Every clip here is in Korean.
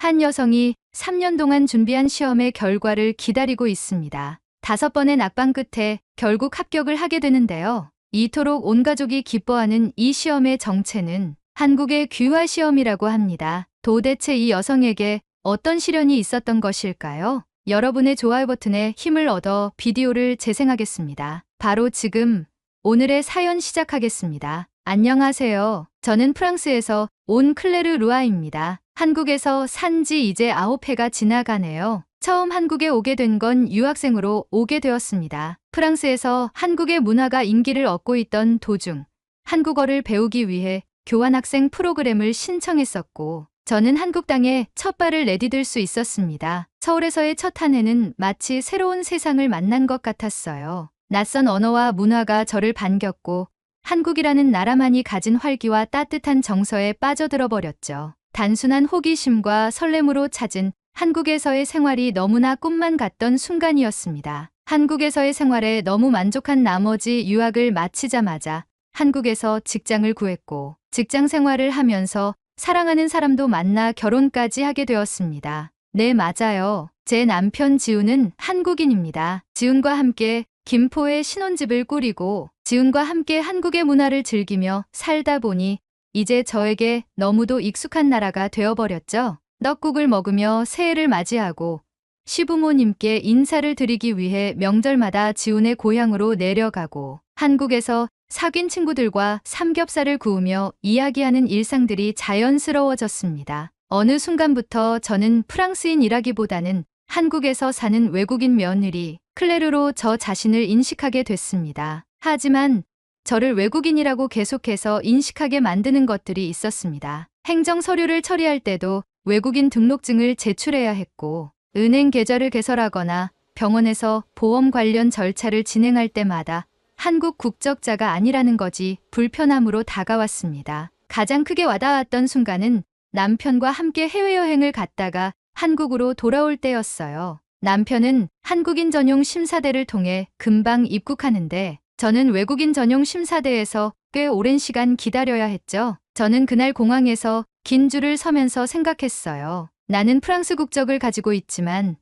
한 여성이 3년 동안 준비한 시험의 결과를 기다리고 있습니다. 5번의 낙방 끝에 결국 합격을 하게 되는데요. 이토록 온 가족이 기뻐하는 이 시험의 정체는 한국의 귀화 시험이라고 합니다. 도대체 이 여성에게 어떤 시련이 있었던 것일까요? 여러분의 좋아요 버튼에 힘을 얻어 비디오를 재생하겠습니다. 바로 지금 오늘의 사연 시작하겠습니다. 안녕하세요. 저는 프랑스에서 온 클레르 루아입니다. 한국에서 산지 이제 9해가 지나가네요. 처음 한국에 오게 된 건 유학생으로 오게 되었습니다. 프랑스에서 한국의 문화가 인기를 얻고 있던 도중 한국어를 배우기 위해 교환학생 프로그램을 신청했었고 저는 한국 땅에 첫 발을 내디딜 수 있었습니다. 서울에서의 첫 한 해는 마치 새로운 세상을 만난 것 같았어요. 낯선 언어와 문화가 저를 반겼고 한국이라는 나라만이 가진 활기와 따뜻한 정서에 빠져들어 버렸죠. 단순한 호기심과 설렘으로 찾은 한국에서의 생활이 너무나 꿈만 같던 순간이었습니다. 한국에서의 생활에 너무 만족한 나머지 유학을 마치자마자 한국에서 직장을 구했고 직장 생활을 하면서 사랑하는 사람도 만나 결혼까지 하게 되었습니다. 네, 맞아요. 제 남편 지훈은 한국인입니다. 지훈과 함께 김포에 신혼집을 꾸리고 지훈과 함께 한국의 문화를 즐기며 살다 보니 이제 저에게 너무도 익숙한 나라가 되어버렸죠. 떡국을 먹으며 새해를 맞이하고 시부모님께 인사를 드리기 위해 명절마다 지훈의 고향으로 내려가고 한국에서 사귄 친구들과 삼겹살을 구우며 이야기하는 일상들이 자연스러워졌습니다. 어느 순간부터 저는 프랑스인이라기보다는 한국에서 사는 외국인 며느리 클레르로 저 자신을 인식하게 됐습니다. 하지만 저를 외국인이라고 계속해서 인식하게 만드는 것들이 있었습니다. 행정 서류를 처리할 때도 외국인 등록증을 제출해야 했고 은행 계좌를 개설하거나 병원에서 보험 관련 절차를 진행할 때마다 한국 국적자가 아니라는 것이 불편함으로 다가왔습니다. 가장 크게 와닿았던 순간은 남편과 함께 해외여행을 갔다가 한국으로 돌아올 때였어요. 남편은 한국인 전용 심사대를 통해 금방 입국하는데 저는 외국인 전용 심사대에서 꽤 오랜 시간 기다려야 했죠. 저는 그날 공항에서 긴 줄을 서면서 생각했어요. 나는 프랑스 국적을 가지고 있지만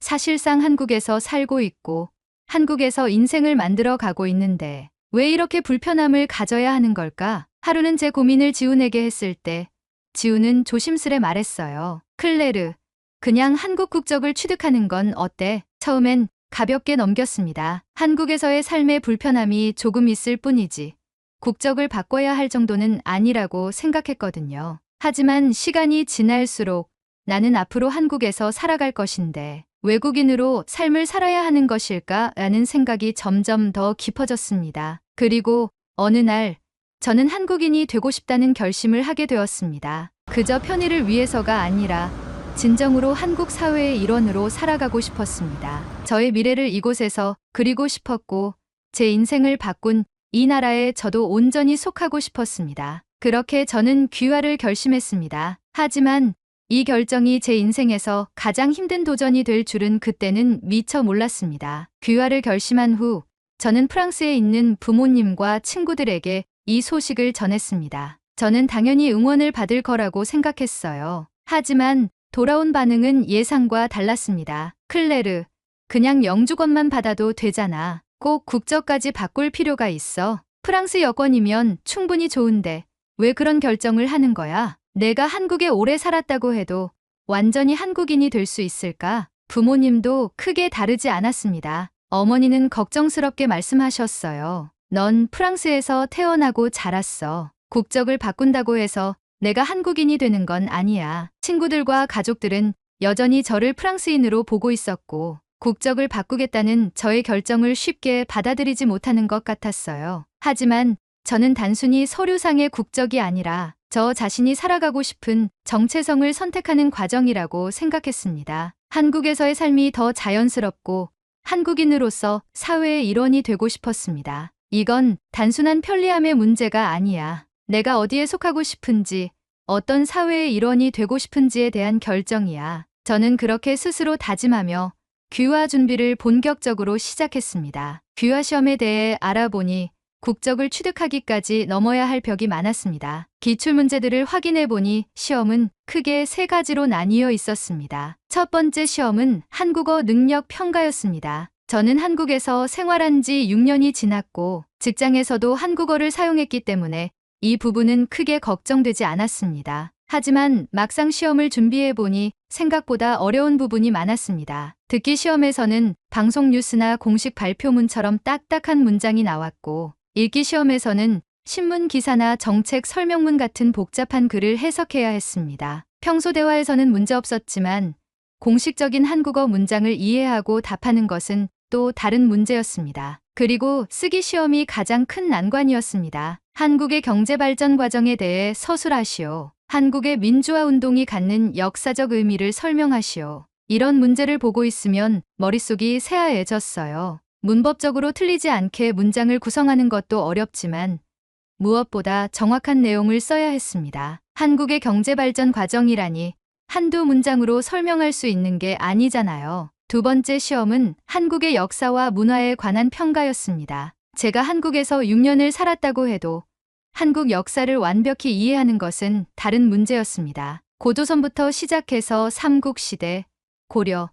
사실상 한국에서 살고 있고 한국에서 인생을 만들어 가고 있는데 왜 이렇게 불편함을 가져야 하는 걸까? 하루는 제 고민을 지훈에게 했을 때 지훈은 조심스레 말했어요. 클레르, 그냥 한국 국적을 취득하는 건 어때? 처음엔 가볍게 넘겼습니다. 한국에서의 삶의 불편함이 조금 있을 뿐이지 국적을 바꿔야 할 정도는 아니라고 생각했거든요. 하지만 시간이 지날수록 나는 앞으로 한국에서 살아갈 것인데 외국인으로 삶을 살아야 하는 것일까? 라는 생각이 점점 더 깊어졌습니다. 그리고 어느 날 저는 한국인이 되고 싶다는 결심을 하게 되었습니다. 그저 편의를 위해서가 아니라 진정으로 한국 사회의 일원으로 살아가고 싶었습니다. 저의 미래를 이곳에서 그리고 싶었고 제 인생을 바꾼 이 나라에 저도 온전히 속하고 싶었습니다. 그렇게 저는 귀화를 결심했습니다. 하지만 이 결정이 제 인생에서 가장 힘든 도전이 될 줄은 그때는 미처 몰랐습니다. 귀화를 결심한 후 저는 프랑스에 있는 부모님과 친구들에게 이 소식을 전했습니다. 저는 당연히 응원을 받을 거라고 생각했어요. 하지만 돌아온 반응은 예상과 달랐습니다. 클레르, 그냥 영주권만 받아도 되잖아. 꼭 국적까지 바꿀 필요가 있어. 프랑스 여권이면 충분히 좋은데 왜 그런 결정을 하는 거야? 내가 한국에 오래 살았다고 해도 완전히 한국인이 될 수 있을까? 부모님도 크게 다르지 않았습니다. 어머니는 걱정스럽게 말씀하셨어요. 넌 프랑스에서 태어나고 자랐어. 국적을 바꾼다고 해서 내가 한국인이 되는 건 아니야. 친구들과 가족들은 여전히 저를 프랑스인으로 보고 있었고 국적을 바꾸겠다는 저의 결정을 쉽게 받아들이지 못하는 것 같았어요. 하지만 저는 단순히 서류상의 국적이 아니라 저 자신이 살아가고 싶은 정체성을 선택하는 과정이라고 생각했습니다. 한국에서의 삶이 더 자연스럽고 한국인으로서 사회의 일원이 되고 싶었습니다. 이건 단순한 편리함의 문제가 아니야. 내가 어디에 속하고 싶은지, 어떤 사회의 일원이 되고 싶은지에 대한 결정이야. 저는 그렇게 스스로 다짐하며 귀화 준비를 본격적으로 시작했습니다. 귀화 시험에 대해 알아보니 국적을 취득하기까지 넘어야 할 벽이 많았습니다. 기출 문제들을 확인해 보니 시험은 크게 세 가지로 나뉘어 있었습니다. 첫 번째 시험은 한국어 능력 평가였습니다. 저는 한국에서 생활한 지 6년이 지났고 직장에서도 한국어를 사용했기 때문에 이 부분은 크게 걱정되지 않았습니다. 하지만 막상 시험을 준비해 보니 생각보다 어려운 부분이 많았습니다. 듣기 시험에서는 방송 뉴스나 공식 발표문처럼 딱딱한 문장이 나왔고, 읽기 시험에서는 신문 기사나 정책 설명문 같은 복잡한 글을 해석해야 했습니다. 평소 대화에서는 문제 없었지만 공식적인 한국어 문장을 이해하고 답하는 것은 또 다른 문제였습니다. 그리고 쓰기 시험이 가장 큰 난관이었습니다. 한국의 경제 발전 과정에 대해 서술하시오. 한국의 민주화 운동이 갖는 역사적 의미를 설명하시오. 이런 문제를 보고 있으면 머릿속이 새하얘졌어요. 문법적으로 틀리지 않게 문장을 구성하는 것도 어렵지만 무엇보다 정확한 내용을 써야 했습니다. 한국의 경제 발전 과정이라니 한두 문장으로 설명할 수 있는 게 아니잖아요. 두 번째 시험은 한국의 역사와 문화에 관한 평가였습니다. 제가 한국에서 6년을 살았다고 해도 한국 역사를 완벽히 이해하는 것은 다른 문제였습니다. 고조선부터 시작해서 삼국시대, 고려,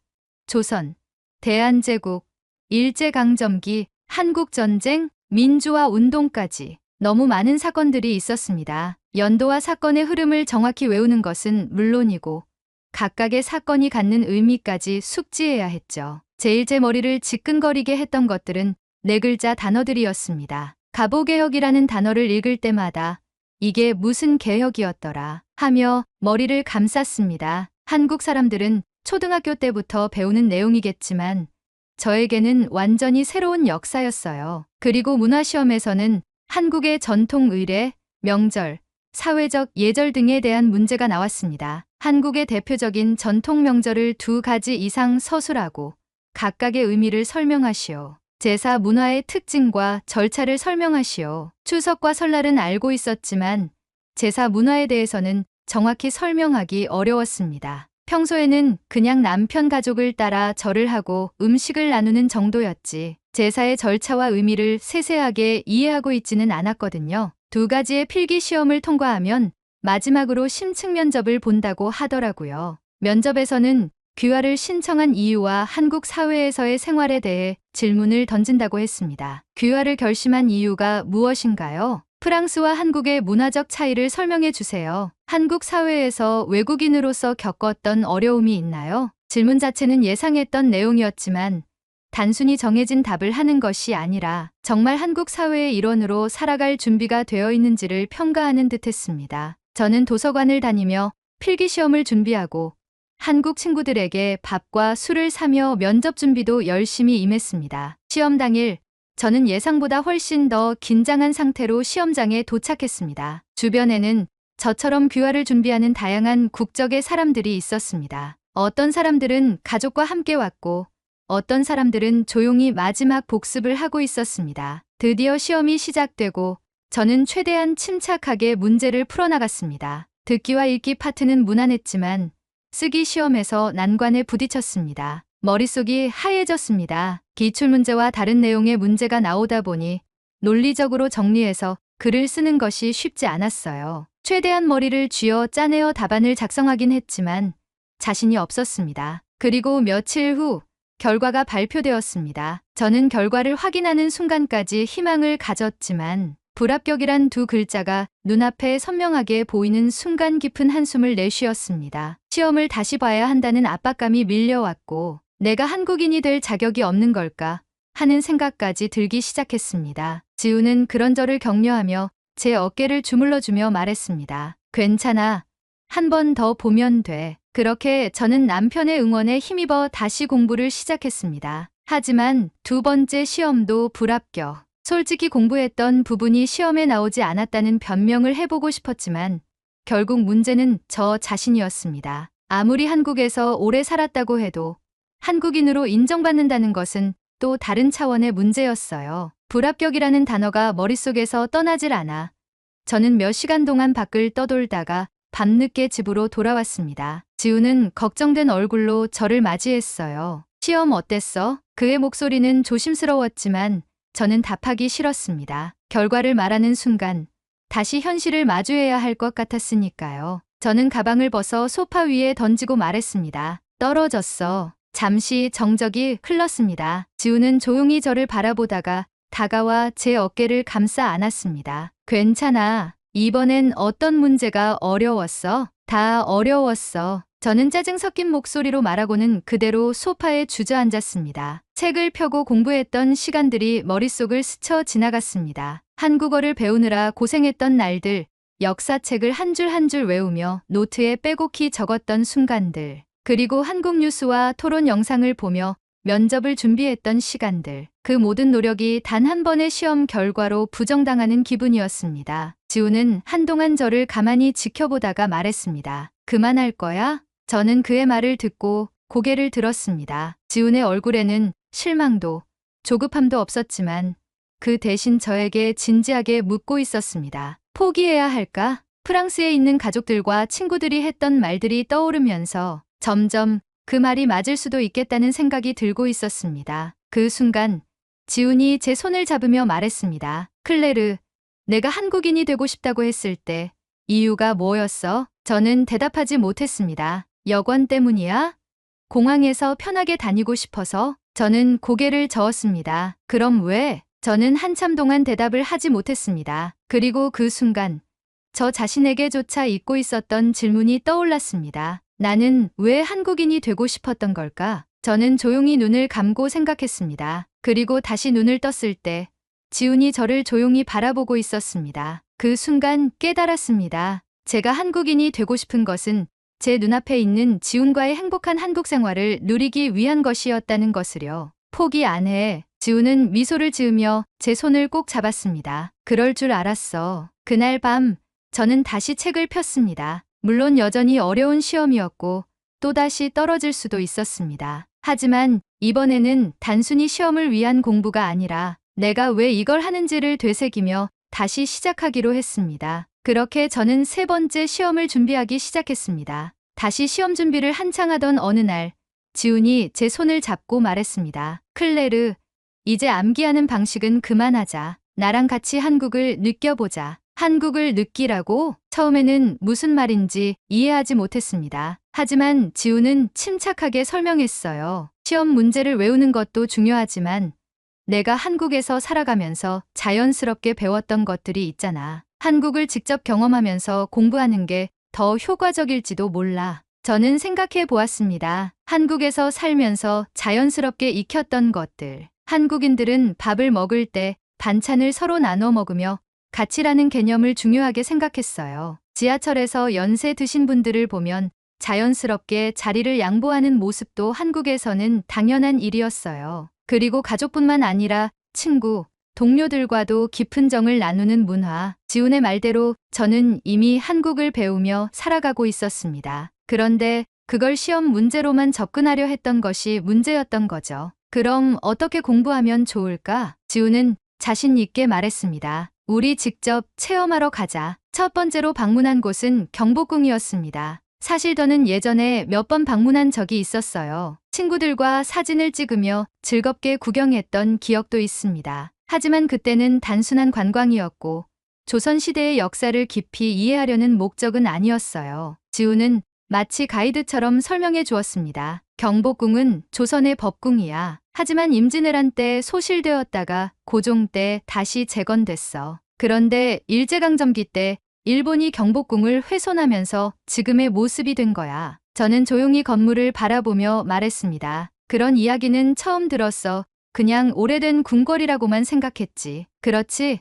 조선, 대한제국, 일제강점기, 한국전쟁, 민주화 운동까지 너무 많은 사건들이 있었습니다. 연도와 사건의 흐름을 정확히 외우는 것은 물론이고 각각의 사건이 갖는 의미까지 숙지해야 했죠. 제일 제 머리를 지끈거리게 했던 것들은 네 글자 단어들이었습니다. 가보개혁이라는 단어를 읽을 때마다 이게 무슨 개혁이었더라 하며 머리를 감쌌습니다. 한국 사람들은 초등학교 때부터 배우는 내용이겠지만 저에게는 완전히 새로운 역사였어요. 그리고 문화시험에서는 한국의 전통 의례, 명절, 사회적 예절 등에 대한 문제가 나왔습니다. 한국의 대표적인 전통 명절을 2가지 이상 서술하고 각각의 의미를 설명하시오. 제사 문화의 특징과 절차를 설명하시오. 추석과 설날은 알고 있었지만 제사 문화에 대해서는 정확히 설명하기 어려웠습니다. 평소에는 그냥 남편 가족을 따라 절을 하고 음식을 나누는 정도였지 제사의 절차와 의미를 세세하게 이해하고 있지는 않았거든요. 2가지의 필기 시험을 통과하면 마지막으로 심층 면접을 본다고 하더라고요. 면접에서는 귀화를 신청한 이유와 한국 사회에서의 생활에 대해 질문을 던진다고 했습니다. 귀화를 결심한 이유가 무엇인가요? 프랑스와 한국의 문화적 차이를 설명해 주세요. 한국 사회에서 외국인으로서 겪었던 어려움이 있나요? 질문 자체는 예상했던 내용이었지만 단순히 정해진 답을 하는 것이 아니라 정말 한국 사회의 일원으로 살아갈 준비가 되어 있는지를 평가하는 듯했습니다. 저는 도서관을 다니며 필기시험을 준비하고 한국 친구들에게 밥과 술을 사며 면접 준비도 열심히 임했습니다. 시험 당일 저는 예상보다 훨씬 더 긴장한 상태로 시험장에 도착했습니다. 주변에는 저처럼 귀화를 준비하는 다양한 국적의 사람들이 있었습니다. 어떤 사람들은 가족과 함께 왔고 어떤 사람들은 조용히 마지막 복습을 하고 있었습니다. 드디어 시험이 시작되고 저는 최대한 침착하게 문제를 풀어나갔습니다. 듣기와 읽기 파트는 무난했지만 쓰기 시험에서 난관에 부딪혔습니다. 머릿속이 하얘졌습니다. 기출문제와 다른 내용의 문제가 나오다 보니 논리적으로 정리해서 글을 쓰는 것이 쉽지 않았어요. 최대한 머리를 쥐어 짜내어 답안을 작성하긴 했지만 자신이 없었습니다. 그리고 며칠 후 결과가 발표되었습니다. 저는 결과를 확인하는 순간까지 희망을 가졌지만 불합격이란 2글자가 눈앞에 선명하게 보이는 순간 깊은 한숨을 내쉬었습니다. 시험을 다시 봐야 한다는 압박감이 밀려왔고 내가 한국인이 될 자격이 없는 걸까 하는 생각까지 들기 시작했습니다. 지우는 그런 저를 격려하며 제 어깨를 주물러주며 말했습니다. 괜찮아. 한 번 더 보면 돼. 그렇게 저는 남편의 응원에 힘입어 다시 공부를 시작했습니다. 하지만 2번째 시험도 불합격. 솔직히 공부했던 부분이 시험에 나오지 않았다는 변명을 해보고 싶었지만 결국 문제는 저 자신이었습니다. 아무리 한국에서 오래 살았다고 해도 한국인으로 인정받는다는 것은 또 다른 차원의 문제였어요. 불합격이라는 단어가 머릿속에서 떠나질 않아 저는 몇 시간 동안 밖을 떠돌다가 밤늦게 집으로 돌아왔습니다. 지우는 걱정된 얼굴로 저를 맞이했어요. 시험 어땠어? 그의 목소리는 조심스러웠지만 저는 답하기 싫었습니다. 결과를 말하는 순간 다시 현실을 마주해야 할 것 같았으니까요. 저는 가방을 벗어 소파 위에 던지고 말했습니다. 떨어졌어. 잠시 정적이 흘렀습니다. 지우는 조용히 저를 바라보다가 다가와 제 어깨를 감싸 안았습니다. 괜찮아. 이번엔 어떤 문제가 어려웠어? 다 어려웠어. 저는 짜증 섞인 목소리로 말하고는 그대로 소파에 주저앉았습니다. 책을 펴고 공부했던 시간들이 머릿속을 스쳐 지나갔습니다. 한국어를 배우느라 고생했던 날들, 역사책을 한 줄 한 줄 외우며 노트에 빼곡히 적었던 순간들, 그리고 한국 뉴스와 토론 영상을 보며 면접을 준비했던 시간들, 그 모든 노력이 단 한 번의 시험 결과로 부정당하는 기분이었습니다. 지우는 한동안 저를 가만히 지켜보다가 말했습니다. 그만할 거야? 저는 그의 말을 듣고 고개를 들었습니다. 지훈의 얼굴에는 실망도, 조급함도 없었지만 그 대신 저에게 진지하게 묻고 있었습니다. 포기해야 할까? 프랑스에 있는 가족들과 친구들이 했던 말들이 떠오르면서 점점 그 말이 맞을 수도 있겠다는 생각이 들고 있었습니다. 그 순간 지훈이 제 손을 잡으며 말했습니다. 클레르, 내가 한국인이 되고 싶다고 했을 때 이유가 뭐였어? 저는 대답하지 못했습니다. 여권 때문이야? 공항에서 편하게 다니고 싶어서? 저는 고개를 저었습니다. 그럼 왜? 저는 한참 동안 대답을 하지 못했습니다. 그리고 그 순간 저 자신에게조차 잊고 있었던 질문이 떠올랐습니다. 나는 왜 한국인이 되고 싶었던 걸까? 저는 조용히 눈을 감고 생각했습니다. 그리고 다시 눈을 떴을 때 지훈이 저를 조용히 바라보고 있었습니다. 그 순간 깨달았습니다. 제가 한국인이 되고 싶은 것은 제 눈앞에 있는 지훈과의 행복한 한국 생활을 누리기 위한 것이었다는 것을요. 포기 안 해. 지훈은 미소를 지으며 제 손을 꼭 잡았습니다. 그럴 줄 알았어. 그날 밤 저는 다시 책을 폈습니다. 물론 여전히 어려운 시험이었고 또다시 떨어질 수도 있었습니다. 하지만 이번에는 단순히 시험을 위한 공부가 아니라 내가 왜 이걸 하는지를 되새기며 다시 시작하기로 했습니다. 그렇게 저는 세 번째 시험을 준비하기 시작했습니다. 다시 시험 준비를 한창 하던 어느 날 지훈이 제 손을 잡고 말했습니다. 클레르, 이제 암기하는 방식은 그만하자. 나랑 같이 한국을 느껴보자. 한국을 느끼라고? 처음에는 무슨 말인지 이해하지 못했습니다. 하지만 지훈은 침착하게 설명했어요. 시험 문제를 외우는 것도 중요하지만 내가 한국에서 살아가면서 자연스럽게 배웠던 것들이 있잖아. 한국을 직접 경험하면서 공부하는 게 더 효과적일지도 몰라. 저는 생각해 보았습니다. 한국에서 살면서 자연스럽게 익혔던 것들. 한국인들은 밥을 먹을 때 반찬을 서로 나눠 먹으며 가치라는 개념을 중요하게 생각했어요. 지하철에서 연세 드신 분들을 보면 자연스럽게 자리를 양보하는 모습도 한국에서는 당연한 일이었어요. 그리고 가족뿐만 아니라 친구, 동료들과도 깊은 정을 나누는 문화. 지훈의 말대로 저는 이미 한국을 배우며 살아가고 있었습니다. 그런데 그걸 시험 문제로만 접근하려 했던 것이 문제였던 거죠. 그럼 어떻게 공부하면 좋을까? 지훈은 자신 있게 말했습니다. 우리 직접 체험하러 가자. 첫 번째로 방문한 곳은 경복궁이었습니다. 사실 저는 예전에 몇 번 방문한 적이 있었어요. 친구들과 사진을 찍으며 즐겁게 구경했던 기억도 있습니다. 하지만 그때는 단순한 관광이었고 조선시대의 역사를 깊이 이해하려는 목적은 아니었어요. 지훈은 마치 가이드처럼 설명해 주었습니다. 경복궁은 조선의 법궁이야. 하지만 임진왜란 때 소실되었다가 고종 때 다시 재건됐어. 그런데 일제강점기 때 일본이 경복궁을 훼손하면서 지금의 모습이 된 거야. 저는 조용히 건물을 바라보며 말했습니다. 그런 이야기는 처음 들었어. 그냥 오래된 궁궐이라고만 생각했지. 그렇지.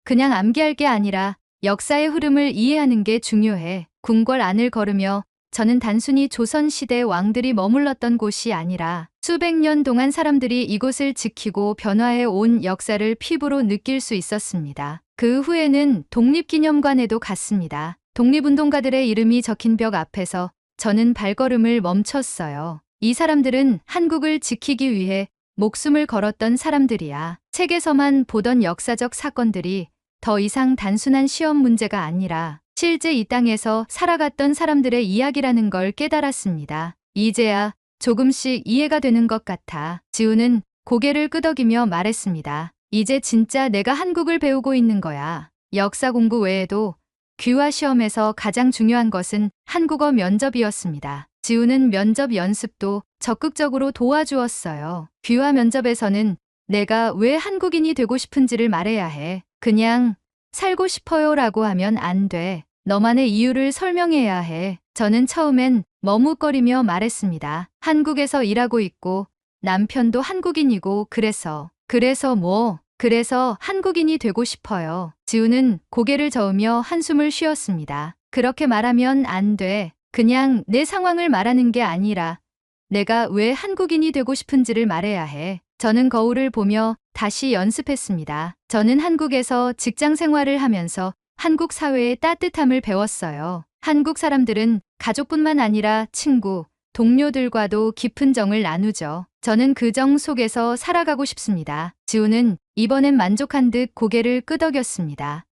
그냥 암기할 게 아니라 역사의 흐름을 이해하는 게 중요해. 궁궐 안을 걸으며 저는 단순히 조선시대 왕들이 머물렀던 곳이 아니라 수백 년 동안 사람들이 이곳을 지키고 변화해 온 역사를 피부로 느낄 수 있었습니다. 그 후에는 독립기념관에도 갔습니다. 독립운동가들의 이름이 적힌 벽 앞에서 저는 발걸음을 멈췄어요. 이 사람들은 한국을 지키기 위해 목숨을 걸었던 사람들이야. 책에서만 보던 역사적 사건들이 더 이상 단순한 시험 문제가 아니라 실제 이 땅에서 살아갔던 사람들의 이야기라는 걸 깨달았습니다. 이제야 조금씩 이해가 되는 것 같아. 지훈은 고개를 끄덕이며 말했습니다. 이제 진짜 내가 한국을 배우고 있는 거야. 역사 공부 외에도 귀화 시험에서 가장 중요한 것은 한국어 면접이었습니다. 지우는 면접 연습도 적극적으로 도와주었어요. 귀화 면접에서는 내가 왜 한국인이 되고 싶은지를 말해야 해. 그냥 살고 싶어요 라고 하면 안 돼. 너만의 이유를 설명해야 해. 저는 처음엔 머뭇거리며 말했습니다. 한국에서 일하고 있고 남편도 한국인이고 그래서 뭐? 그래서 한국인이 되고 싶어요. 지우는 고개를 저으며 한숨을 쉬었습니다. 그렇게 말하면 안 돼. 그냥 내 상황을 말하는 게 아니라 내가 왜 한국인이 되고 싶은지를 말해야 해. 저는 거울을 보며 다시 연습했습니다. 저는 한국에서 직장 생활을 하면서 한국 사회의 따뜻함을 배웠어요. 한국 사람들은 가족뿐만 아니라 친구, 동료들과도 깊은 정을 나누죠. 저는 그 정 속에서 살아가고 싶습니다. 지우는 이번엔 만족한 듯 고개를 끄덕였습니다.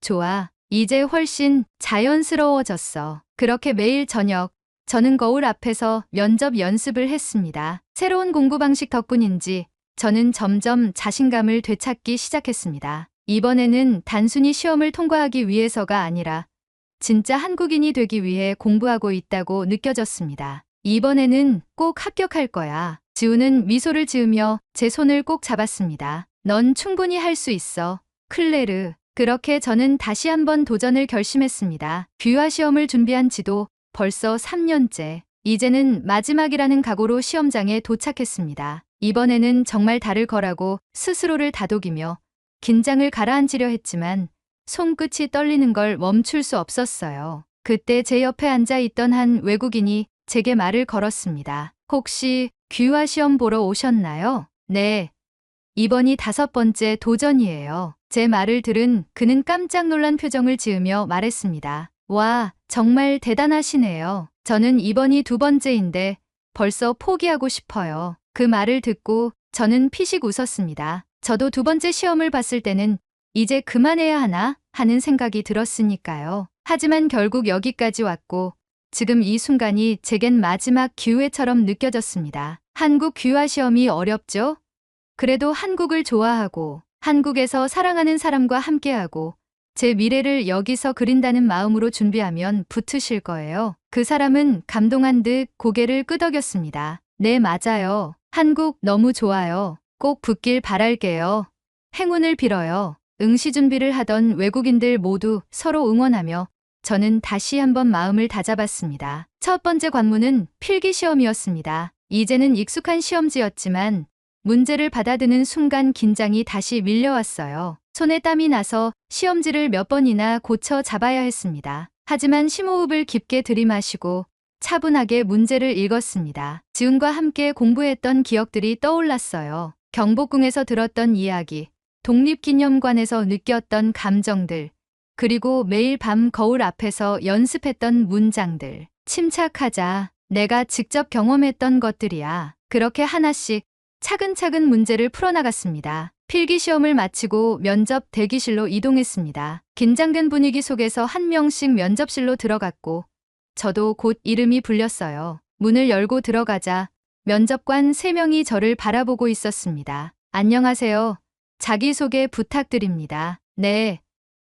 좋아. 이제 훨씬 자연스러워졌어. 그렇게 매일 저녁, 저는 거울 앞에서 면접 연습을 했습니다. 새로운 공부 방식 덕분인지 저는 점점 자신감을 되찾기 시작했습니다. 이번에는 단순히 시험을 통과하기 위해서가 아니라 진짜 한국인이 되기 위해 공부하고 있다고 느껴졌습니다. 이번에는 꼭 합격할 거야. 지우는 미소를 지으며 제 손을 꼭 잡았습니다. 넌 충분히 할 수 있어, 클레르. 그렇게 저는 다시 한번 도전을 결심했습니다. 귀화 시험을 준비한 지도 벌써 3년째. 이제는 마지막이라는 각오로 시험장에 도착했습니다. 이번에는 정말 다를 거라고 스스로를 다독이며 긴장을 가라앉히려 했지만 손끝이 떨리는 걸 멈출 수 없었어요. 그때 제 옆에 앉아 있던 한 외국인이 제게 말을 걸었습니다. 혹시 귀화 시험 보러 오셨나요? 네. 이번이 5번째 도전이에요. 제 말을 들은 그는 깜짝 놀란 표정을 지으며 말했습니다. 와, 정말 대단하시네요. 저는 이번이 2번째인데 벌써 포기하고 싶어요. 그 말을 듣고 저는 피식 웃었습니다. 저도 2번째 시험을 봤을 때는 이제 그만해야 하나 하는 생각이 들었으니까요. 하지만 결국 여기까지 왔고 지금 이 순간이 제겐 마지막 기회처럼 느껴졌습니다. 한국 귀화 시험이 어렵죠? 그래도 한국을 좋아하고 한국에서 사랑하는 사람과 함께하고 제 미래를 여기서 그린다는 마음으로 준비하면 붙으실 거예요. 그 사람은 감동한 듯 고개를 끄덕였습니다. 네, 맞아요. 한국 너무 좋아요. 꼭 붙길 바랄게요. 행운을 빌어요. 응시 준비를 하던 외국인들 모두 서로 응원하며 저는 다시 한번 마음을 다잡았습니다. 첫 번째 관문은 필기시험이었습니다. 이제는 익숙한 시험지였지만 문제를 받아드는 순간 긴장이 다시 밀려왔어요. 손에 땀이 나서 시험지를 몇 번이나 고쳐 잡아야 했습니다. 하지만 심호흡을 깊게 들이마시고 차분하게 문제를 읽었습니다. 지훈과 함께 공부했던 기억들이 떠올랐어요. 경복궁에서 들었던 이야기, 독립기념관에서 느꼈던 감정들, 그리고 매일 밤 거울 앞에서 연습했던 문장들. 침착하자. 내가 직접 경험했던 것들이야. 그렇게 하나씩 차근차근 문제를 풀어나갔습니다. 필기시험을 마치고 면접 대기실로 이동했습니다. 긴장된 분위기 속에서 한 명씩 면접실로 들어갔고 저도 곧 이름이 불렸어요. 문을 열고 들어가자 면접관 3명이 저를 바라보고 있었습니다. 안녕하세요. 자기소개 부탁드립니다. 네.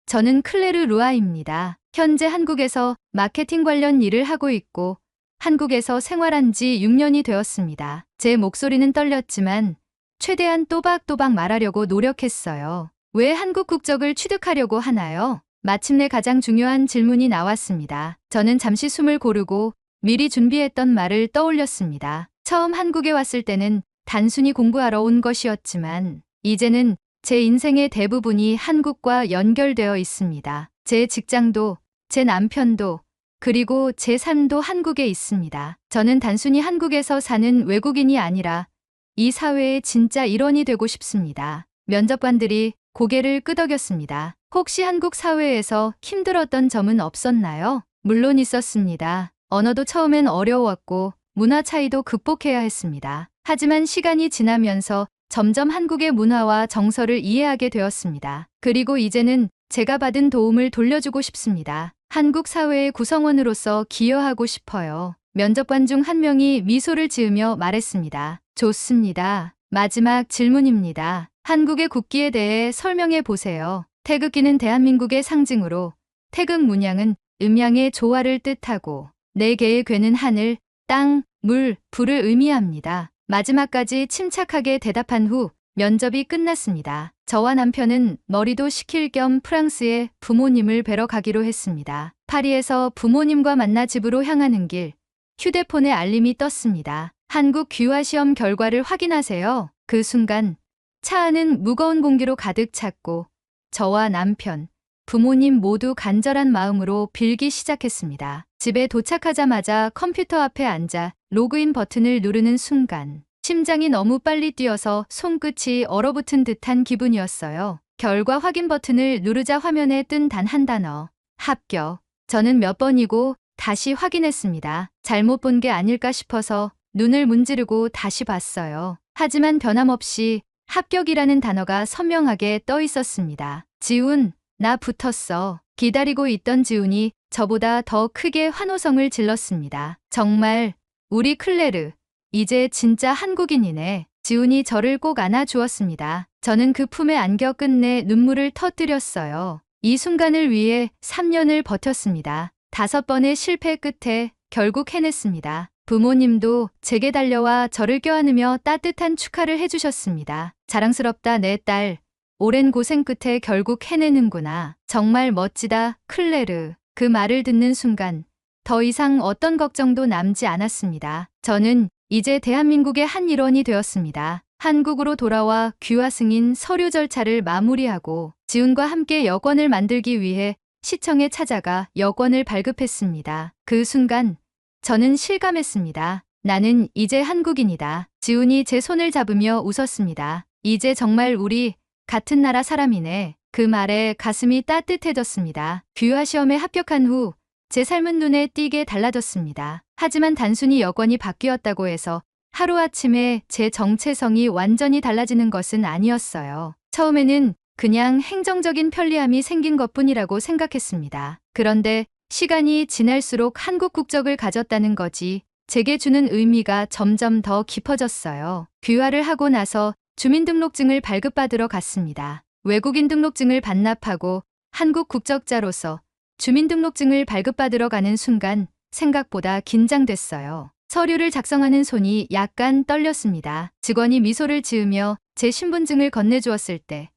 저는 클레르 루아입니다. 현재 한국에서 마케팅 관련 일을 하고 있고 한국에서 생활한 지 6년이 되었습니다. 제 목소리는 떨렸지만 최대한 또박또박 말하려고 노력했어요. 왜 한국 국적을 취득하려고 하나요? 마침내 가장 중요한 질문이 나왔습니다. 저는 잠시 숨을 고르고 미리 준비했던 말을 떠올렸습니다. 처음 한국에 왔을 때는 단순히 공부하러 온 것이었지만 이제는 제 인생의 대부분이 한국과 연결되어 있습니다. 제 직장도, 제 남편도, 그리고 제 삶도 한국에 있습니다. 저는 단순히 한국에서 사는 외국인이 아니라 이 사회의 진짜 일원이 되고 싶습니다. 면접관들이 고개를 끄덕였습니다. 혹시 한국 사회에서 힘들었던 점은 없었나요? 물론 있었습니다. 언어도 처음엔 어려웠고 문화 차이도 극복해야 했습니다. 하지만 시간이 지나면서 점점 한국의 문화와 정서를 이해하게 되었습니다. 그리고 이제는 제가 받은 도움을 돌려주고 싶습니다. 한국 사회의 구성원으로서 기여하고 싶어요. 면접관 중 한 명이 미소를 지으며 말했습니다. 좋습니다. 마지막 질문입니다. 한국의 국기에 대해 설명해 보세요. 태극기는 대한민국의 상징으로 태극 문양은 음양의 조화를 뜻하고 네 개의 괴는 하늘, 땅, 물, 불을 의미합니다. 마지막까지 침착하게 대답한 후 면접이 끝났습니다. 저와 남편은 머리도 식힐 겸 프랑스에 부모님을 뵈러 가기로 했습니다. 파리에서 부모님과 만나 집으로 향하는 길, 휴대폰에 알림이 떴습니다. 한국 귀화 시험 결과를 확인하세요. 그 순간 차 안은 무거운 공기로 가득 찼고 저와 남편, 부모님 모두 간절한 마음으로 빌기 시작했습니다. 집에 도착하자마자 컴퓨터 앞에 앉아 로그인 버튼을 누르는 순간 심장이 너무 빨리 뛰어서 손끝이 얼어붙은 듯한 기분이었어요. 결과 확인 버튼을 누르자 화면에 뜬 단 한 단어, 합격. 저는 몇 번이고 다시 확인했습니다. 잘못 본 게 아닐까 싶어서 눈을 문지르고 다시 봤어요. 하지만 변함없이 합격이라는 단어가 선명하게 떠 있었습니다. 지훈, 나 붙었어. 기다리고 있던 지훈이 저보다 더 크게 환호성을 질렀습니다. 정말 우리 클레르, 이제 진짜 한국인이네. 지훈이 저를 꼭 안아주었습니다. 저는 그 품에 안겨 끝내 눈물을 터뜨렸어요. 이 순간을 위해 3년을 버텼습니다. 5번의 실패 끝에 결국 해냈습니다. 부모님도 제게 달려와 저를 껴안으며 따뜻한 축하를 해주셨습니다. 자랑스럽다 내 딸. 오랜 고생 끝에 결국 해내는구나. 정말 멋지다 클레르. 그 말을 듣는 순간 더 이상 어떤 걱정도 남지 않았습니다. 저는 이제 대한민국의 한 일원이 되었습니다. 한국으로 돌아와 귀화 승인 서류 절차를 마무리하고 지훈과 함께 여권을 만들기 위해 시청에 찾아가 여권을 발급했습니다. 그 순간 저는 실감했습니다. 나는 이제 한국인이다. 지훈이 제 손을 잡으며 웃었습니다. 이제 정말 우리 같은 나라 사람이네. 그 말에 가슴이 따뜻해졌습니다. 귀화 시험에 합격한 후 제 삶은 눈에 띄게 달라졌습니다. 하지만 단순히 여건이 바뀌었다고 해서 하루아침에 제 정체성이 완전히 달라지는 것은 아니었어요. 처음에는 그냥 행정적인 편리함이 생긴 것뿐이라고 생각했습니다. 그런데 시간이 지날수록 한국 국적을 가졌다는 거지 제게 주는 의미가 점점 더 깊어졌어요. 귀화를 하고 나서 주민등록증을 발급받으러 갔습니다. 외국인 등록증을 반납하고 한국 국적자로서 주민등록증을 발급받으러 가는 순간 생각보다 긴장됐어요. 서류를 작성하는 손이 약간 떨렸습니다. 직원이 미소를 지으며 제 신분증을 건네주었을 때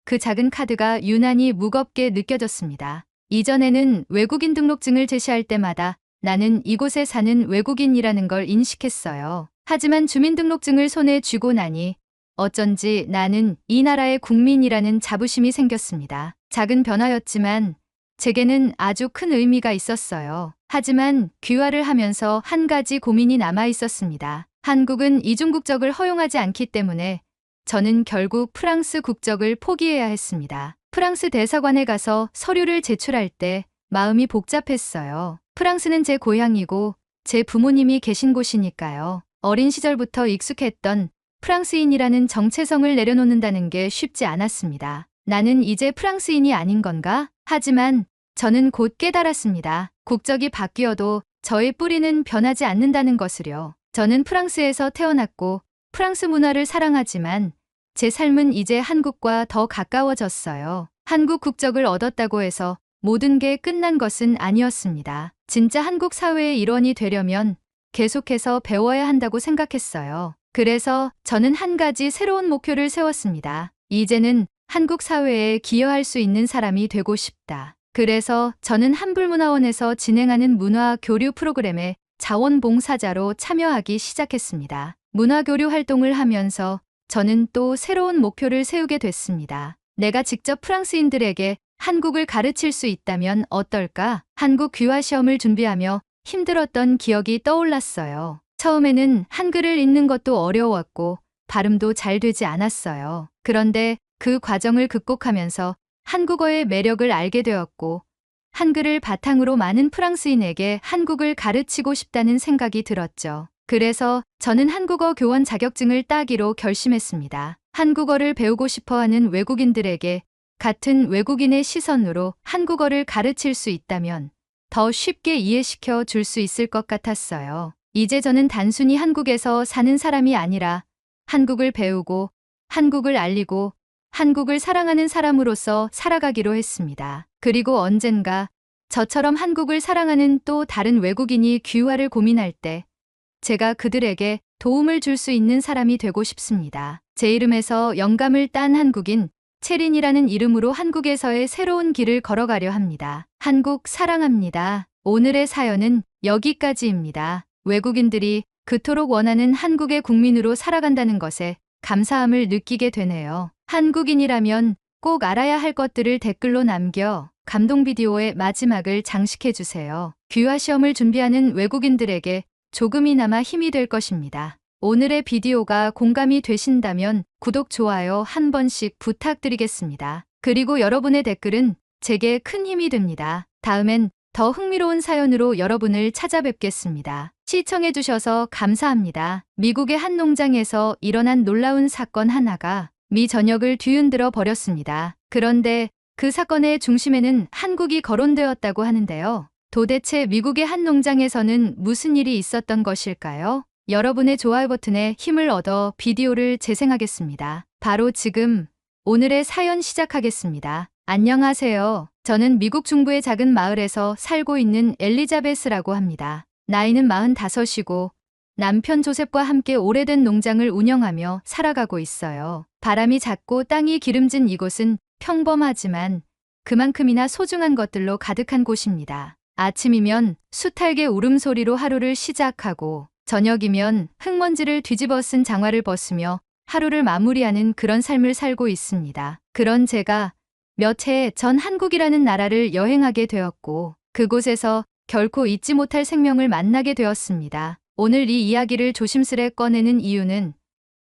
그 작은 카드가 유난히 무겁게 느껴졌습니다. 이전에는 외국인 등록증을 제시할 때마다 나는 이곳에 사는 외국인이라는 걸 인식했어요. 하지만 주민등록증을 손에 쥐고 나니 어쩐지 나는 이 나라의 국민이라는 자부심이 생겼습니다. 작은 변화였지만 제게는 아주 큰 의미가 있었어요. 하지만 귀화를 하면서 한 가지 고민이 남아 있었습니다. 한국은 이중국적을 허용하지 않기 때문에 저는 결국 프랑스 국적을 포기해야 했습니다. 프랑스 대사관에 가서 서류를 제출할 때 마음이 복잡했어요. 프랑스는 제 고향이고 제 부모님이 계신 곳이니까요. 어린 시절부터 익숙했던 프랑스인이라는 정체성을 내려놓는다는 게 쉽지 않았습니다. 나는 이제 프랑스인이 아닌 건가? 하지만 저는 곧 깨달았습니다. 국적이 바뀌어도 저의 뿌리는 변하지 않는다는 것을요. 저는 프랑스에서 태어났고 프랑스 문화를 사랑하지만 제 삶은 이제 한국과 더 가까워졌어요. 한국 국적을 얻었다고 해서 모든 게 끝난 것은 아니었습니다. 진짜 한국 사회의 일원이 되려면 계속해서 배워야 한다고 생각했어요. 그래서 저는 한 가지 새로운 목표를 세웠습니다. 이제는 한국 사회에 기여할 수 있는 사람이 되고 싶다. 그래서 저는 한불문화원에서 진행하는 문화 교류 프로그램에 자원봉사자로 참여하기 시작했습니다. 문화교류 활동을 하면서 저는 또 새로운 목표를 세우게 됐습니다. 내가 직접 프랑스인들에게 한국을 가르칠 수 있다면 어떨까? 한국 귀화 시험을 준비하며 힘들었던 기억이 떠올랐어요. 처음에는 한글을 읽는 것도 어려웠고 발음도 잘 되지 않았어요. 그런데 그 과정을 극복하면서 한국어의 매력을 알게 되었고 한글을 바탕으로 많은 프랑스인에게 한국을 가르치고 싶다는 생각이 들었죠. 그래서 저는 한국어 교원 자격증을 따기로 결심했습니다. 한국어를 배우고 싶어하는 외국인들에게 같은 외국인의 시선으로 한국어를 가르칠 수 있다면 더 쉽게 이해시켜 줄 수 있을 것 같았어요. 이제 저는 단순히 한국에서 사는 사람이 아니라 한국을 배우고 한국을 알리고 한국을 사랑하는 사람으로서 살아가기로 했습니다. 그리고 언젠가 저처럼 한국을 사랑하는 또 다른 외국인이 귀화를 고민할 때 제가 그들에게 도움을 줄 수 있는 사람이 되고 싶습니다. 제 이름에서 영감을 딴 한국인 채린이라는 이름으로 한국에서의 새로운 길을 걸어가려 합니다. 한국 사랑합니다. 오늘의 사연은 여기까지입니다. 외국인들이 그토록 원하는 한국의 국민으로 살아간다는 것에 감사함을 느끼게 되네요. 한국인이라면 꼭 알아야 할 것들을 댓글로 남겨 감동 비디오의 마지막을 장식해주세요. 귀화 시험을 준비하는 외국인들에게 조금이나마 힘이 될 것입니다. 오늘의 비디오가 공감이 되신다면 구독, 좋아요 한 번씩 부탁드리겠습니다. 그리고 여러분의 댓글은 제게 큰 힘이 됩니다. 다음엔 더 흥미로운 사연으로 여러분을 찾아뵙겠습니다. 시청해주셔서 감사합니다. 미국의 한 농장에서 일어난 놀라운 사건 하나가 미 전역을 뒤흔들어 버렸습니다. 그런데 그 사건의 중심에는 한국이 거론되었다고 하는데요. 도대체 미국의 한 농장에서는 무슨 일이 있었던 것일까요? 여러분의 좋아요 버튼에 힘을 얻어 비디오를 재생하겠습니다. 바로 지금 오늘의 사연 시작하겠습니다. 안녕하세요. 저는 미국 중부의 작은 마을에서 살고 있는 엘리자베스라고 합니다. 나이는 45이고 남편 조셉과 함께 오래된 농장을 운영하며 살아가고 있어요. 바람이 잦고 땅이 기름진 이곳은 평범하지만 그만큼이나 소중한 것들로 가득한 곳입니다. 아침이면 수탉의 울음소리로 하루를 시작하고 저녁이면 흙먼지를 뒤집어 쓴 장화를 벗으며 하루를 마무리하는 그런 삶을 살고 있습니다. 그런 제가 몇 해 전 한국이라는 나라를 여행하게 되었고 그곳에서 결코 잊지 못할 생명을 만나게 되었습니다. 오늘 이 이야기를 조심스레 꺼내는 이유는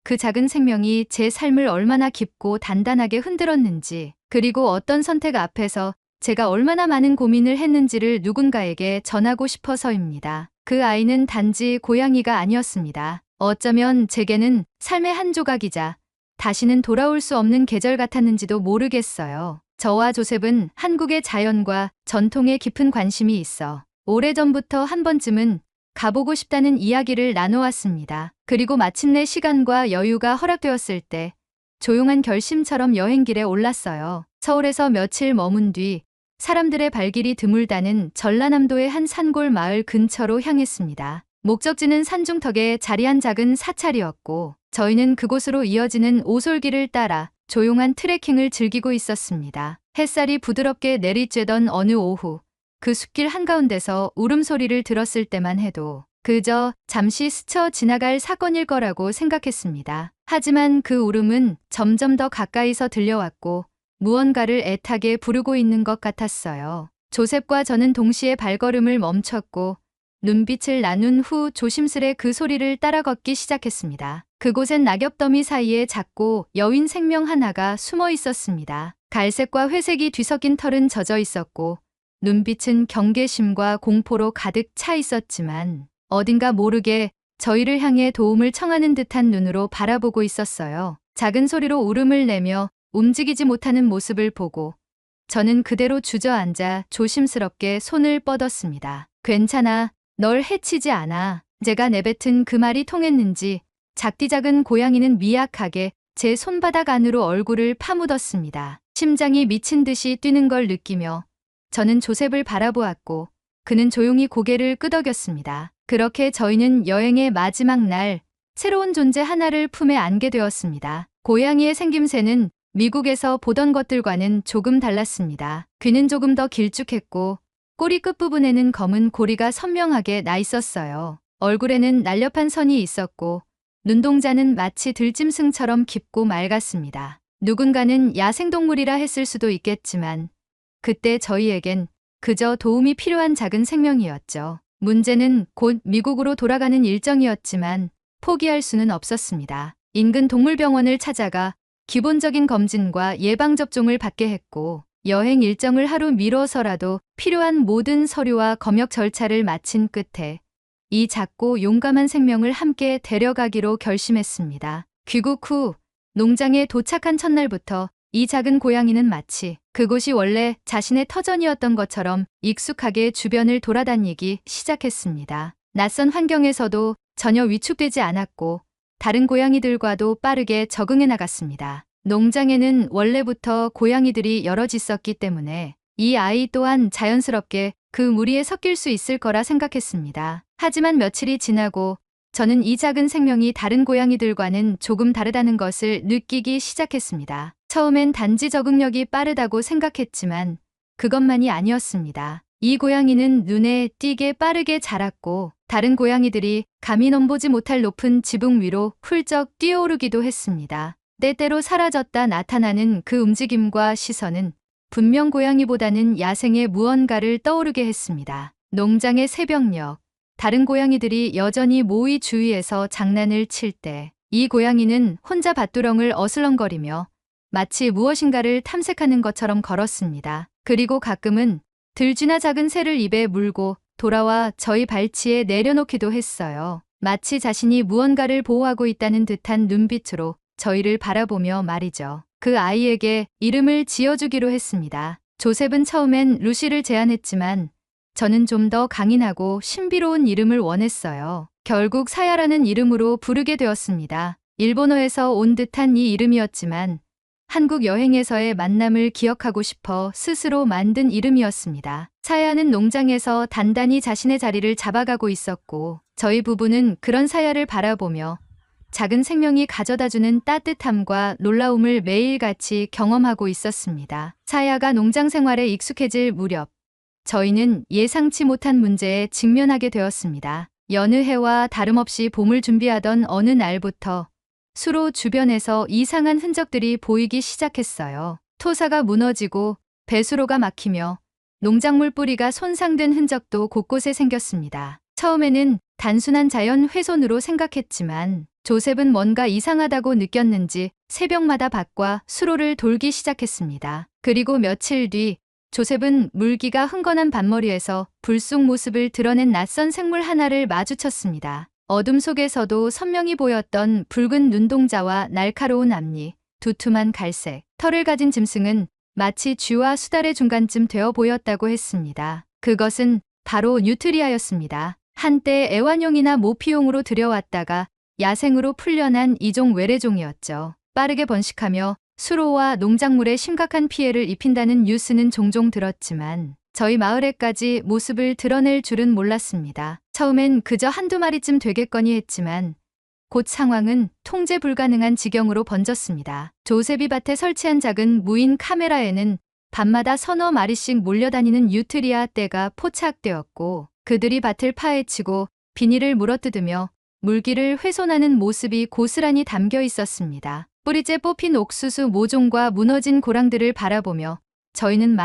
그 작은 생명이 제 삶을 얼마나 깊고 단단하게 흔들었는지, 그리고 어떤 선택 앞에서 제가 얼마나 많은 고민을 했는지를 누군가에게 전하고 싶어서입니다. 그 아이는 단지 고양이가 아니었습니다. 어쩌면 제게는 삶의 한 조각이자 다시는 돌아올 수 없는 계절 같았는지도 모르겠어요. 저와 조셉은 한국의 자연과 전통에 깊은 관심이 있어 오래전부터 한 번쯤은 가보고 싶다는 이야기를 나눠왔습니다. 그리고 마침내 시간과 여유가 허락되었을 때 조용한 결심처럼 여행길에 올랐어요. 서울에서 며칠 머문 뒤 사람들의 발길이 드물다는 전라남도의 한 산골 마을 근처로 향했습니다. 목적지는 산중턱에 자리한 작은 사찰이었고 저희는 그곳으로 이어지는 오솔길을 따라 조용한 트레킹을 즐기고 있었습니다. 햇살이 부드럽게 내리쬐던 어느 오후, 그 숲길 한가운데서 울음소리를 들었을 때만 해도 그저 잠시 스쳐 지나갈 사건일 거라고 생각했습니다. 하지만 그 울음은 점점 더 가까이서 들려왔고 무언가를 애타게 부르고 있는 것 같았어요. 조셉과 저는 동시에 발걸음을 멈췄고 눈빛을 나눈 후 조심스레 그 소리를 따라 걷기 시작했습니다. 그곳엔 낙엽더미 사이에 작고 여윈 생명 하나가 숨어 있었습니다. 갈색과 회색이 뒤섞인 털은 젖어 있었고 눈빛은 경계심과 공포로 가득 차 있었지만 어딘가 모르게 저희를 향해 도움을 청하는 듯한 눈으로 바라보고 있었어요. 작은 소리로 울음을 내며 움직이지 못하는 모습을 보고 저는 그대로 주저앉아 조심스럽게 손을 뻗었습니다. 괜찮아. 널 해치지 않아. 제가 내뱉은 그 말이 통했는지 작디 작은 고양이는 미약하게 제 손바닥 안으로 얼굴을 파묻었습니다. 심장이 미친 듯이 뛰는 걸 느끼며 저는 조셉을 바라보았고 그는 조용히 고개를 끄덕였습니다. 그렇게 저희는 여행의 마지막 날 새로운 존재 하나를 품에 안게 되었습니다. 고양이의 생김새는 미국에서 보던 것들과는 조금 달랐습니다. 귀는 조금 더 길쭉했고 꼬리 끝부분에는 검은 고리가 선명하게 나 있었어요. 얼굴에는 날렵한 선이 있었고 눈동자는 마치 들짐승처럼 깊고 맑았습니다. 누군가는 야생동물이라 했을 수도 있겠지만 그때 저희에겐 그저 도움이 필요한 작은 생명이었죠. 문제는 곧 미국으로 돌아가는 일정이었지만 포기할 수는 없었습니다. 인근 동물병원을 찾아가 기본적인 검진과 예방접종을 받게 했고 여행 일정을 하루 미뤄서라도 필요한 모든 서류와 검역 절차를 마친 끝에 이 작고 용감한 생명을 함께 데려가기로 결심했습니다. 귀국 후 농장에 도착한 첫날부터 이 작은 고양이는 마치 그곳이 원래 자신의 터전이었던 것처럼 익숙하게 주변을 돌아다니기 시작했습니다. 낯선 환경에서도 전혀 위축되지 않았고 다른 고양이들과도 빠르게 적응해 나갔습니다. 농장에는 원래부터 고양이들이 여럿 있었기 때문에 이 아이 또한 자연스럽게 그 무리에 섞일 수 있을 거라 생각했습니다. 하지만 며칠이 지나고 저는 이 작은 생명이 다른 고양이들과는 조금 다르다는 것을 느끼기 시작했습니다. 처음엔 단지 적응력이 빠르다고 생각했지만 그것만이 아니었습니다. 이 고양이는 눈에 띄게 빠르게 자랐고 다른 고양이들이 감히 넘보지 못할 높은 지붕 위로 훌쩍 뛰어오르기도 했습니다. 때때로 사라졌다 나타나는 그 움직임과 시선은 분명 고양이보다는 야생의 무언가를 떠오르게 했습니다. 농장의 새벽녘, 다른 고양이들이 여전히 모이 주위에서 장난을 칠 때 이 고양이는 혼자 밭두렁을 어슬렁거리며 마치 무엇인가를 탐색하는 것처럼 걸었습니다. 그리고 가끔은 들쥐나 작은 새를 입에 물고 돌아와 저희 발치에 내려놓기도 했어요. 마치 자신이 무언가를 보호하고 있다는 듯한 눈빛으로 저희를 바라보며 말이죠. 그 아이에게 이름을 지어주기로 했습니다. 조셉은 처음엔 루시를 제안했지만 저는 좀 더 강인하고 신비로운 이름을 원했어요. 결국 사야라는 이름으로 부르게 되었습니다. 일본어에서 온 듯한 이 이름이었지만 한국 여행에서의 만남을 기억하고 싶어 스스로 만든 이름이었습니다. 사야는 농장에서 단단히 자신의 자리를 잡아가고 있었고 저희 부부는 그런 사야를 바라보며 작은 생명이 가져다주는 따뜻함과 놀라움을 매일같이 경험하고 있었습니다. 사야가 농장 생활에 익숙해질 무렵 저희는 예상치 못한 문제에 직면하게 되었습니다. 여느 해와 다름없이 봄을 준비하던 어느 날부터 수로 주변에서 이상한 흔적들이 보이기 시작했어요. 토사가 무너지고 배수로가 막히며 농작물 뿌리가 손상된 흔적도 곳곳에 생겼습니다. 처음에는 단순한 자연 훼손으로 생각했지만 조셉은 뭔가 이상하다고 느꼈는지 새벽마다 밭과 수로를 돌기 시작했습니다. 그리고 며칠 뒤 조셉은 물기가 흥건한 밭머리에서 불쑥 모습을 드러낸 낯선 생물 하나를 마주쳤습니다. 어둠 속에서도 선명히 보였던 붉은 눈동자와 날카로운 앞니, 두툼한 갈색, 털을 가진 짐승은 마치 쥐와 수달의 중간쯤 되어 보였다고 했습니다. 그것은 바로 뉴트리아였습니다. 한때 애완용이나 모피용으로 들여왔다가 야생으로 풀려난 이종 외래종이었죠. 빠르게 번식하며 수로와 농작물에 심각한 피해를 입힌다는 뉴스는 종종 들었지만 저희 마을에까지 모습을 드러낼 줄은 몰랐습니다. 처음엔 그저 한두 마리쯤 되겠거니 했지만 곧 상황은 통제 불가능한 지경으로 번졌습니다. 조셉이 밭에 설치한 작은 무인 카메라에는 밤마다 서너 마리씩 몰려다니는 뉴트리아 떼가 포착되었고 그들이 밭을 파헤치고 비닐을 물어뜯으며 물기를 훼손하는 모습이 고스란히 담겨 있었습니다. 뿌리째 뽑힌 옥수수 모종과 무너진 고랑들을 바라보며 저희는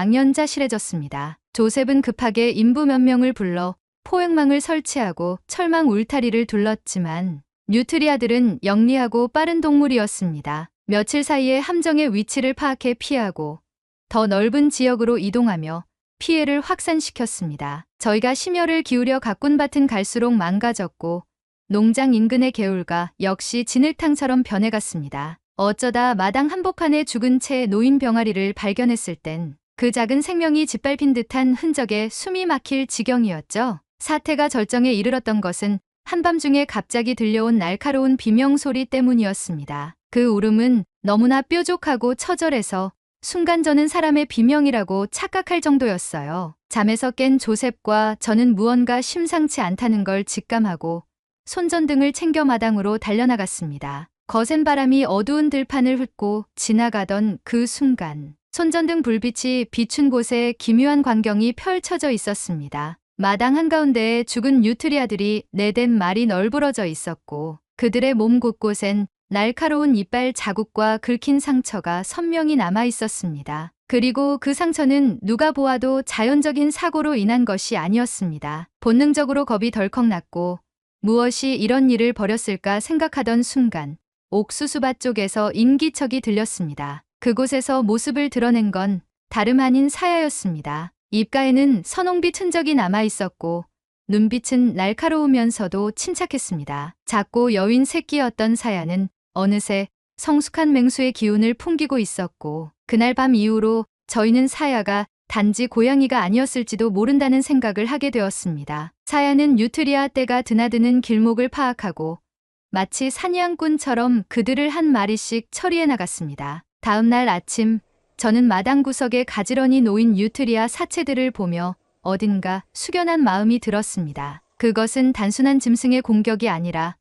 망연자실해졌습니다. 조셉은 급하게 인부 몇 명을 불러 포획망을 설치하고 철망 울타리를 둘렀지만 뉴트리아들은 영리하고 빠른 동물이었습니다. 며칠 사이에 함정의 위치를 파악해 피하고 더 넓은 지역으로 이동하며 피해를 확산시켰습니다. 저희가 심혈을 기울여 가꾼 밭은 갈수록 망가졌고 농장 인근의 개울가 역시 진흙탕처럼 변해갔습니다. 어쩌다 마당 한복판에 죽은 채 놓인 병아리를 발견했을 땐 그 작은 생명이 짓밟힌 듯한 흔적에 숨이 막힐 지경이었죠. 사태가 절정에 이르렀던 것은 한밤중에 갑자기 들려온 날카로운 비명소리 때문이었습니다. 그 울음은 너무나 뾰족하고 처절해서 순간 저는 사람의 비명이라고 착각할 정도였어요. 잠에서 깬 조셉과 저는 무언가 심상치 않다는 걸 직감하고 손전등을 챙겨 마당으로 달려나갔습니다. 거센 바람이 어두운 들판을 훑고 지나가던 그 순간 손전등 불빛이 비춘 곳에 기묘한 광경이 펼쳐져 있었습니다. 마당 한가운데에 죽은 뉴트리아들이 4-5마리 널브러져 있었고 그들의 몸 곳곳엔 날카로운 이빨 자국과 긁힌 상처가 선명히 남아 있었습니다. 그리고 그 상처는 누가 보아도 자연적인 사고로 인한 것이 아니었습니다. 본능적으로 겁이 덜컥 났고 무엇이 이런 일을 벌였을까 생각하던 순간 옥수수밭 쪽에서 인기척이 들렸습니다. 그곳에서 모습을 드러낸 건 다름 아닌 사야였습니다. 입가에는 선홍빛 흔적이 남아 있었고 눈빛은 날카로우면서도 침착했습니다. 작고 여윈 새끼였던 사야는 어느새 성숙한 맹수의 기운을 풍기고 있었고 그날 밤 이후로 저희는 사야가 단지 고양이가 아니었을지도 모른다는 생각을 하게 되었습니다. 사야는 뉴트리아 떼가 드나드는 길목을 파악하고 마치 사냥꾼처럼 그들을 한 마리씩 처리해 나갔습니다. 다음 날 아침, 저는 마당 구석에 가지런히 놓인 뉴트리아 사체들을 보며 어딘가 숙연한 마음이 들었습니다. 그것은 단순한 짐승의 공격이 아니라